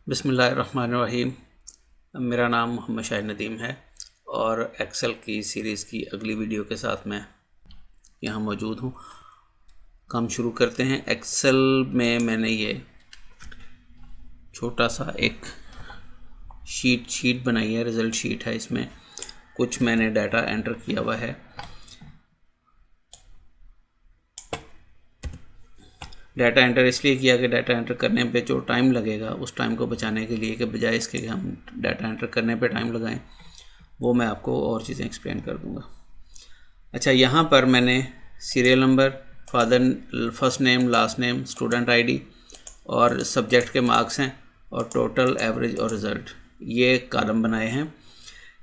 बिस्मिल्लाहिर्रहमानिर्रहीम। मेरा नाम मोहम्मद शाहिद नदीम है और एक्सेल की सीरीज़ की अगली वीडियो के साथ मैं यहाँ मौजूद हूँ। काम शुरू करते हैं। एक्सेल में मैंने ये छोटा सा एक शीट बनाई है, रिज़ल्ट शीट है। इसमें कुछ मैंने डाटा एंटर किया हुआ है। डाटा एंटर इसलिए किया कि डाटा एंटर करने पे जो टाइम लगेगा उस टाइम को बचाने के लिए, कि बजाय इसके कि हम डाटा एंटर करने पे टाइम लगाएं, वो मैं आपको और चीज़ें एक्सप्लेन कर दूंगा। अच्छा, यहाँ पर मैंने serial number, father first name, last name, student ID और सब्जेक्ट के मार्क्स हैं और टोटल, एवरेज और रिज़ल्ट, ये कॉलम बनाए हैं।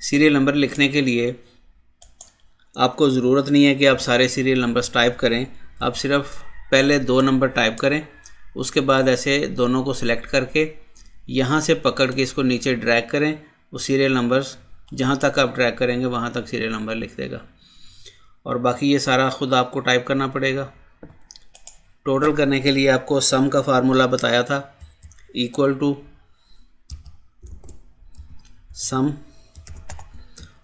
सीरियल नंबर लिखने के लिए आपको ज़रूरत नहीं है कि आप सारे सीरियल नंबर्स टाइप करें। आप सिर्फ पहले 2 नंबर टाइप करें, उसके बाद ऐसे दोनों को सिलेक्ट करके यहाँ से पकड़ के इसको नीचे ड्रैग करें। वो सीरियल नंबर्स जहाँ तक आप ड्रैग करेंगे वहाँ तक सीरियल नंबर लिख देगा और बाकी ये सारा ख़ुद आपको टाइप करना पड़ेगा। टोटल करने के लिए आपको सम का फार्मूला बताया था, इक्वल टू सम,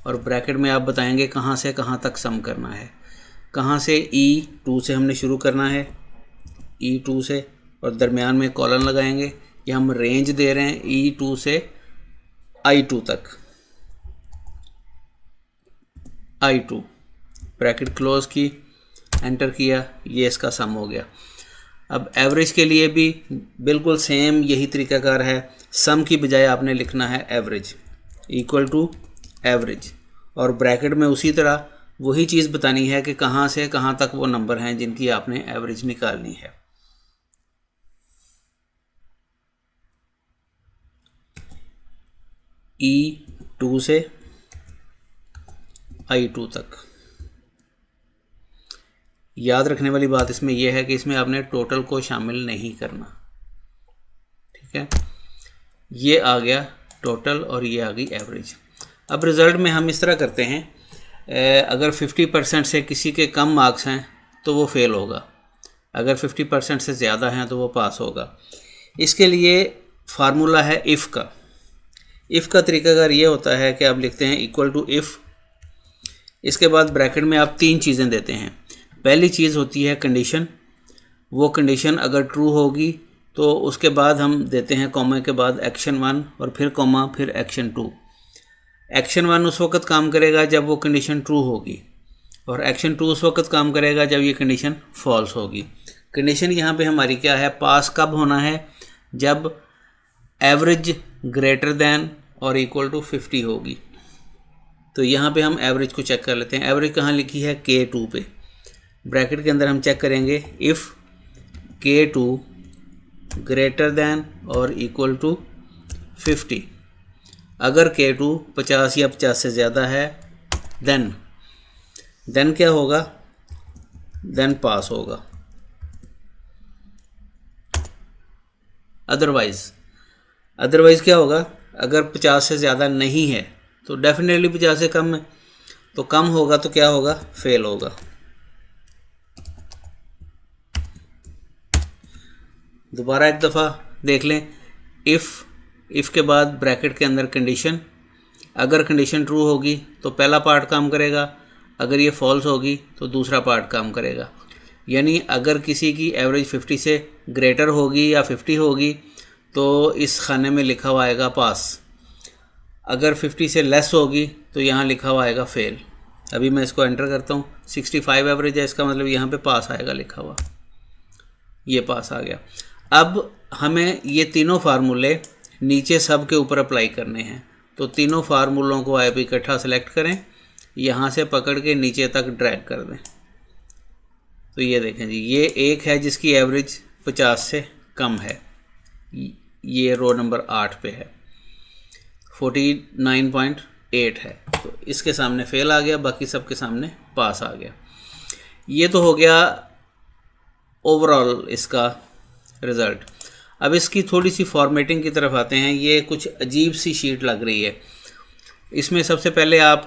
और ब्रैकेट में आप बताएंगे कहाँ से कहाँ तक सम करना है। कहाँ से, E2 से हमने शुरू करना है, E2 से, और दरमियान में कॉलन लगाएंगे। ये हम रेंज दे रहे हैं E2 से I2 तक। I2 ब्रैकेट क्लोज की, एंटर किया, ये इसका सम हो गया। अब एवरेज के लिए भी बिल्कुल सेम यही तरीकाकार है। सम की बजाय आपने लिखना है एवरेज, इक्वल टू एवरेज, और ब्रैकेट में उसी तरह वही चीज़ बतानी है कि कहाँ से कहाँ तक वो नंबर हैं जिनकी आपने एवरेज निकालनी है। E2 से I2 तक। याद रखने वाली बात इसमें यह है कि इसमें आपने टोटल को शामिल नहीं करना, ठीक है। ये आ गया टोटल और ये आ गई एवरेज। अब रिज़ल्ट में हम इस तरह करते हैं, अगर 50% से किसी के कम मार्क्स हैं तो वो फेल होगा, अगर 50% से ज़्यादा हैं तो वो पास होगा। इसके लिए फार्मूला है इफ़ का। इफ़ का तरीकाकार ये होता है कि आप लिखते हैं इक्वल टू इफ़, इसके बाद ब्रैकेट में आप 3 चीज़ें देते हैं। पहली चीज़ होती है कंडीशन। वो कंडीशन अगर ट्रू होगी तो उसके बाद हम देते हैं कॉमा के बाद एक्शन 1 और फिर कॉमा, फिर एक्शन 2। एक्शन 1 उस वक्त काम करेगा जब वो कंडीशन ट्रू होगी, और एक्शन 2 उस वक्त काम करेगा जब ये कंडीशन फॉल्स होगी। कंडीशन यहाँ पे हमारी क्या है, पास कब होना है, जब एवरेज ग्रेटर दैन और इक्वल टू 50 होगी। तो यहाँ पे हम एवरेज को चेक कर लेते हैं। एवरेज कहाँ लिखी है, K2 पे। ब्रैकेट के अंदर हम चेक करेंगे इफ़ K2 ग्रेटर दैन और इक्वल टू 50। अगर K2 50 या 50 से ज़्यादा है देन क्या होगा, देन पास होगा। अदरवाइज़ क्या होगा, अगर 50 से ज़्यादा नहीं है तो डेफिनेटली 50 से कम है, तो कम होगा तो क्या होगा, फेल होगा। दोबारा एक दफ़ा देख लें। इफ़ के बाद ब्रैकेट के अंदर कंडीशन, अगर कंडीशन ट्रू होगी तो पहला पार्ट काम करेगा, अगर ये फॉल्स होगी तो दूसरा पार्ट काम करेगा। यानी अगर किसी की एवरेज 50 से ग्रेटर होगी या 50 होगी तो इस खाने में लिखा हुआ आएगा पास। अगर 50 से लेस होगी तो यहाँ लिखा हुआ आएगा फेल। अभी मैं इसको एंटर करता हूँ, 65 एवरेज है, इसका मतलब यहाँ पे पास आएगा लिखा हुआ, ये पास आ गया। अब हमें ये तीनों फार्मूले नीचे सब के ऊपर अप्लाई करने हैं, तो तीनों फार्मूलों को आप इकट्ठा सेलेक्ट करें, यहाँ से पकड़ के नीचे तक ड्रैग कर दें। तो ये देखें जी, ये एक है जिसकी एवरेज 50 से कम है, ये रो नंबर 8 पे है, 49.8 है, तो इसके सामने फेल आ गया, बाकी सब के सामने पास आ गया। ये तो हो गया ओवरऑल इसका रिज़ल्ट। अब इसकी थोड़ी सी फॉर्मेटिंग की तरफ आते हैं। ये कुछ अजीब सी शीट लग रही है। इसमें सबसे पहले आप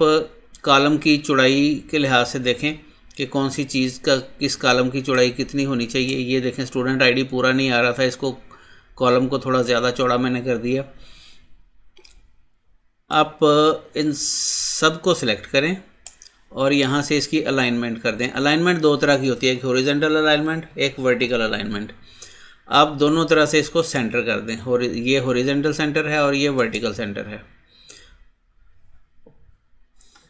कॉलम की चौड़ाई के लिहाज से देखें कि कौन सी चीज़ का, किस कॉलम की चौड़ाई कितनी होनी चाहिए। ये देखें, स्टूडेंट आईडी पूरा नहीं आ रहा था, इसको कॉलम को थोड़ा ज़्यादा चौड़ा मैंने कर दिया। आप इन सब को सिलेक्ट करें और यहाँ से इसकी अलाइनमेंट कर दें। अलाइनमेंट दो तरह की होती है, एक हॉरिजॉन्टल अलाइनमेंट, एक वर्टिकल अलाइनमेंट। आप दोनों तरह से इसको सेंटर कर दें, और ये हॉरिजॉन्टल सेंटर है और ये वर्टिकल सेंटर है।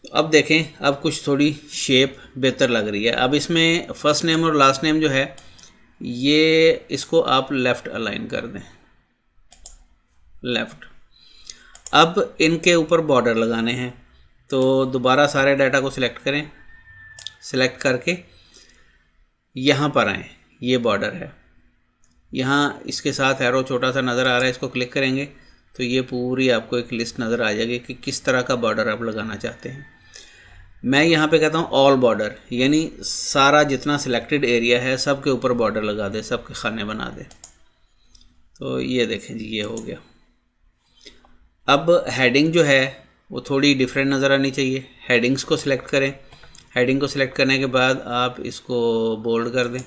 अब देखें, अब कुछ थोड़ी शेप बेहतर लग रही है। अब इसमें फर्स्ट नेम और लास्ट नेम जो है ये इसको आप लेफ़्ट अलाइन कर दें, लेफ़्ट। अब इनके ऊपर बॉर्डर लगाने हैं, तो दोबारा सारे डाटा को सिलेक्ट करें, सिलेक्ट करके यहाँ पर आएँ, ये बॉर्डर है, यहाँ इसके साथ एरो छोटा सा नज़र आ रहा है, इसको क्लिक करेंगे तो ये पूरी आपको एक लिस्ट नज़र आ जाएगी कि किस तरह का बॉर्डर आप लगाना चाहते हैं। मैं यहाँ पे कहता हूँ ऑल बॉर्डर, यानी सारा जितना सिलेक्टेड एरिया है सब के ऊपर बॉर्डर लगा दे, सब के खाने बना दे। तो ये देखें जी, ये हो गया। अब हेडिंग जो है वो थोड़ी डिफरेंट नज़र आनी चाहिए। हेडिंग्स को सिलेक्ट करें, हेडिंग को सिलेक्ट करने के बाद आप इसको बोल्ड कर दें।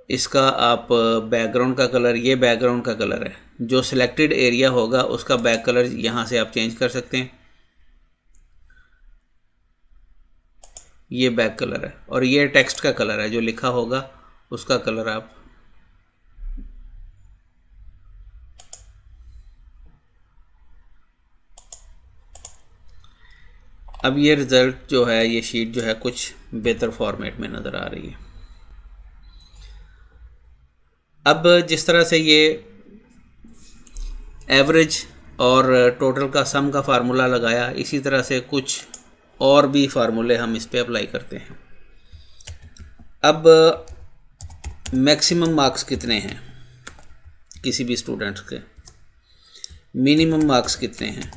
इसका आप बैकग्राउंड का कलर, ये बैकग्राउंड का कलर है, जो सिलेक्टेड एरिया होगा उसका बैक कलर यहाँ से आप चेंज कर सकते हैं। ये बैक कलर है, और ये टेक्स्ट का कलर है, जो लिखा होगा उसका कलर आप अब ये रिज़ल्ट जो है, ये शीट जो है कुछ बेहतर फॉर्मेट में नज़र आ रही है। अब जिस तरह से ये एवरेज और टोटल का सम का फार्मूला लगाया, इसी तरह से कुछ और भी फार्मूले हम इस पे अप्लाई करते हैं। अब मैक्सिमम मार्क्स कितने हैं किसी भी स्टूडेंट्स के, मिनिमम मार्क्स कितने हैं,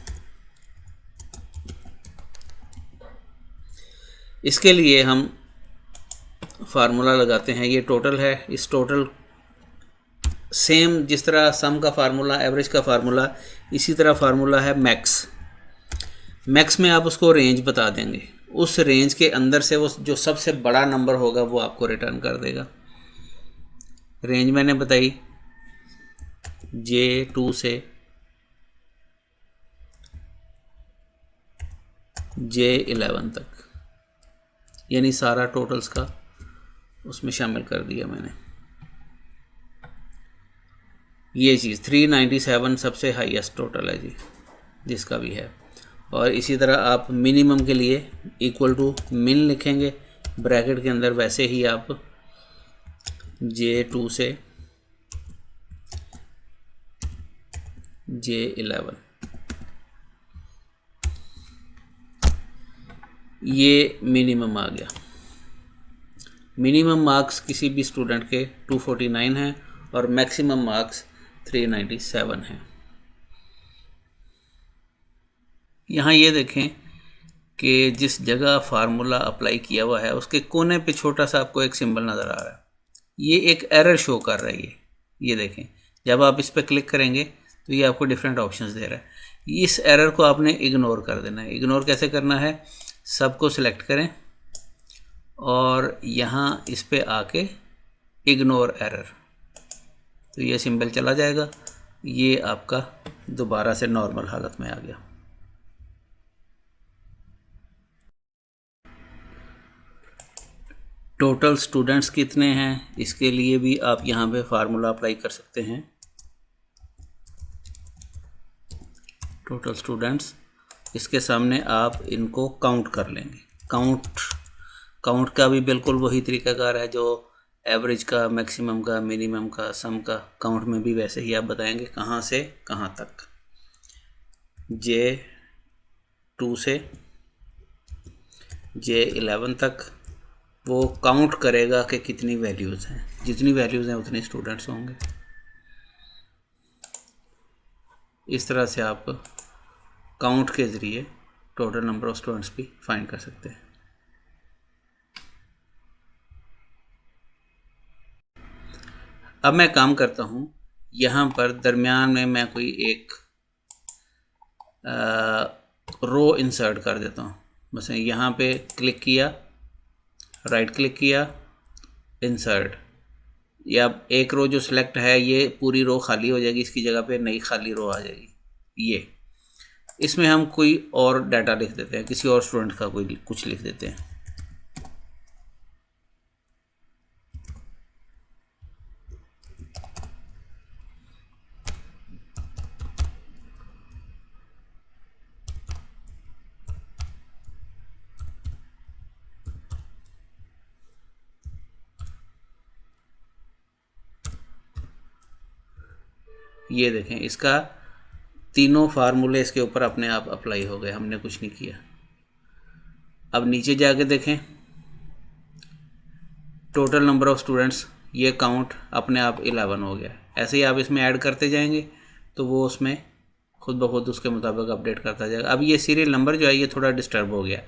इसके लिए हम फार्मूला लगाते हैं। ये टोटल है, इस टोटल सेम जिस तरह सम का फार्मूला, एवरेज का फार्मूला, इसी तरह फार्मूला है मैक्स। मैक्स में आप उसको रेंज बता देंगे, उस रेंज के अंदर से वो जो सबसे बड़ा नंबर होगा वो आपको रिटर्न कर देगा। रेंज मैंने बताई J2 से J11 तक, यानी सारा टोटल्स का उसमें शामिल कर दिया मैंने। ये चीज़ 397 सबसे हाईएस्ट टोटल है जी, जिसका भी है। और इसी तरह आप मिनिमम के लिए इक्वल टू मिन लिखेंगे ब्रैकेट के अंदर, वैसे ही आप J2 से J11, ये मिनिमम आ गया। मिनिमम मार्क्स किसी भी स्टूडेंट के 249 हैं और मैक्सिमम मार्क्स 397 हैं। यहाँ ये देखें कि जिस जगह फार्मूला अप्लाई किया हुआ है उसके कोने पे छोटा सा आपको एक सिंबल नज़र आ रहा है, ये एक एरर शो कर रही है। ये देखें, जब आप इस पर क्लिक करेंगे तो ये आपको डिफरेंट ऑप्शंस दे रहा है। इस एरर को आपने इग्नोर कर देना है। इग्नोर कैसे करना है, सबको सिलेक्ट करें और यहाँ इस पे आके इग्नोर एरर, तो ये सिंबल चला जाएगा, ये आपका दोबारा से नॉर्मल हालत में आ गया। टोटल स्टूडेंट्स कितने हैं, इसके लिए भी आप यहाँ पे फार्मूला अप्लाई कर सकते हैं। टोटल स्टूडेंट्स, इसके सामने आप इनको काउंट कर लेंगे। काउंट का भी बिल्कुल वही तरीकाकार है जो एवरेज का, मैक्सिमम का, मिनिमम का, सम का। काउंट में भी वैसे ही आप बताएंगे कहाँ से कहाँ तक। J2 से J11 तक वो काउंट करेगा कि कितनी वैल्यूज़ हैं, जितनी वैल्यूज़ हैं उतने स्टूडेंट्स होंगे। इस तरह से आप काउंट के ज़रिए टोटल नंबर ऑफ़ स्टूडेंट्स भी फाइंड कर सकते हैं। अब मैं काम करता हूँ, यहाँ पर दरमियान में मैं कोई एक रो इंसर्ट कर देता हूँ। बस यहाँ पे क्लिक किया, राइट क्लिक किया, इंसर्ट, या एक रो जो सिलेक्ट है ये पूरी रो खाली हो जाएगी, इसकी जगह पे नई खाली रो आ जाएगी। ये इसमें हम कोई और डाटा लिख देते हैं, किसी और स्टूडेंट का कोई कुछ लिख देते हैं। ये देखें, इसका तीनों फार्मूले इसके ऊपर अपने आप अप्लाई हो गए, हमने कुछ नहीं किया। अब नीचे जाके देखें, टोटल नंबर ऑफ़ स्टूडेंट्स, ये काउंट अपने आप 11 हो गया। ऐसे ही आप इसमें ऐड करते जाएंगे तो वो उसमें खुद ब खुद उसके मुताबिक अपडेट करता जाएगा। अब ये सीरियल नंबर जो है ये थोड़ा डिस्टर्ब हो गया,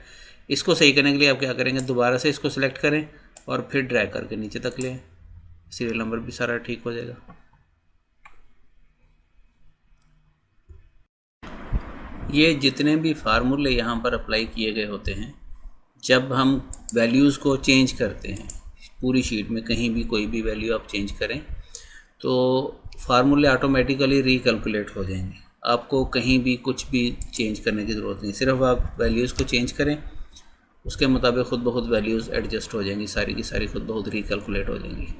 इसको सही करने के लिए आप क्या करेंगे, दोबारा से इसको सिलेक्ट करें और फिर ड्रैग करके नीचे तक लें, सीरियल नंबर भी सारा ठीक हो जाएगा। ये जितने भी फार्मूले यहाँ पर अप्लाई किए गए होते हैं, जब हम वैल्यूज़ को चेंज करते हैं पूरी शीट में, कहीं भी कोई भी वैल्यू आप चेंज करें तो फार्मूले ऑटोमेटिकली रिकैलकुलेट हो जाएंगे। आपको कहीं भी कुछ भी चेंज करने की ज़रूरत नहीं, सिर्फ आप वैल्यूज़ को चेंज करें, उसके मुताबिक खुद ब खुद वैल्यूज़ एडजस्ट हो जाएंगी, सारी की सारी खुद ब खुद रिकैलकुलेट हो जाएंगी।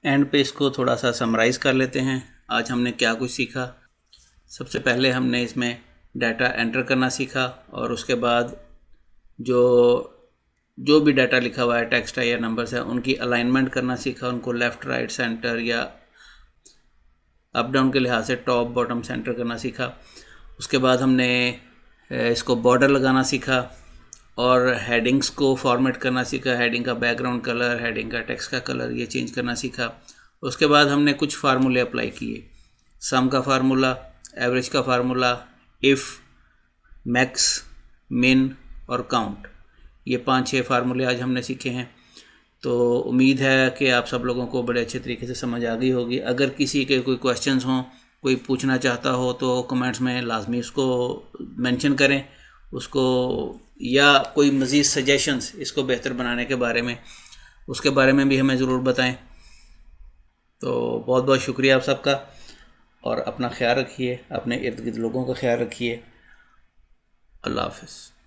एंड पे इसको थोड़ा सा समराइज़ कर लेते हैं। आज हमने क्या कुछ सीखा। सबसे पहले हमने इसमें डाटा एंटर करना सीखा, और उसके बाद जो भी डाटा लिखा हुआ है, टेक्स्ट है या नंबर्स है, उनकी अलाइनमेंट करना सीखा, उनको लेफ़्ट राइट सेंटर या अप डाउन के लिहाज से टॉप बॉटम सेंटर करना सीखा। उसके बाद हमने इसको बॉर्डर लगाना सीखा और हेडिंग्स को फॉर्मेट करना सीखा, हेडिंग का बैकग्राउंड कलर, हेडिंग का टेक्स्ट का कलर ये चेंज करना सीखा। उसके बाद हमने कुछ फार्मूले अप्लाई किए, सम का फार्मूला, एवरेज का फार्मूला, इफ़, मैक्स, मिन और काउंट, ये 5-6 फार्मूले आज हमने सीखे हैं। तो उम्मीद है कि आप सब लोगों को बड़े अच्छे तरीके से समझ आ गई होगी। अगर किसी के कोई क्वेश्चंस हों, कोई पूछना चाहता हो तो कमेंट्स में लाजमी उसको मेंशन करें उसको, या कोई मज़ीद सजेशंस इसको बेहतर बनाने के बारे में, उसके बारे में भी हमें ज़रूर बताएं। तो बहुत बहुत शुक्रिया आप सबका, और अपना ख्याल रखिए, अपने इर्द गिर्द लोगों का ख्याल रखिए। अल्लाह हाफ़िज़।